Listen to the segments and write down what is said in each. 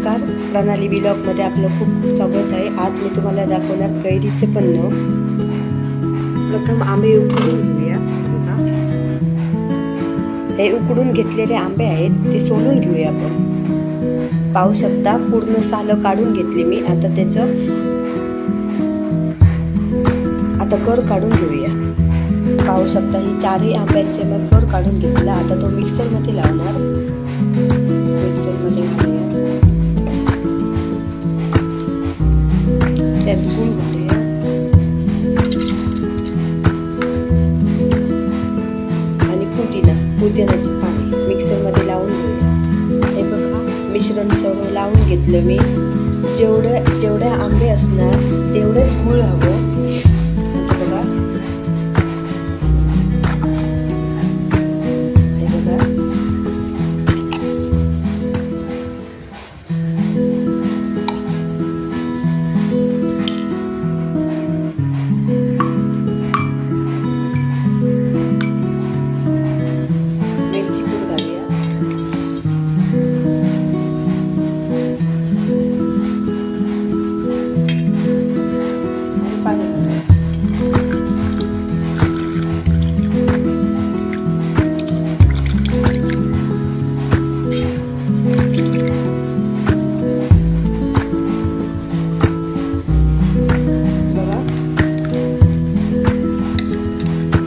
नमस्कार, प्रणाली व्लॉगमध्ये आपलं खूप खूप स्वागत आहे। आज मी तुम्हाला दाखवणार कैरीचे पन्ह। प्रथम आंबे उकडून घेऊया। हे उकडून घेतलेले आंबे आहेत, ते सोलून घेऊया आपण। पाहू शकता पूर्ण सालं काढून घेतली मी। आता त्याचं गर काढून घेऊया। पाहू शकता ही चारही आंब्यांचे मी गर काढून घेतला। आता तो मिक्सरमध्ये लावणार। मिक्सरमध्ये घालूया, त्यात गूळ घालूया आणि पुदिन्याची पाने मिक्सरमध्ये लावून घेऊया। हे बघा मिश्रण सर्व लावून घेतलं मी। जेवढे आंबे असणार तेवढेच गूळ हवं। बघा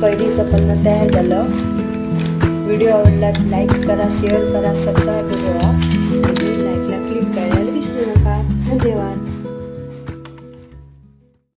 कैरीचं पन्ह तयार झालं। व्हिडिओ आवडला लाईक करा, शेअर करा, सबस्क्राईब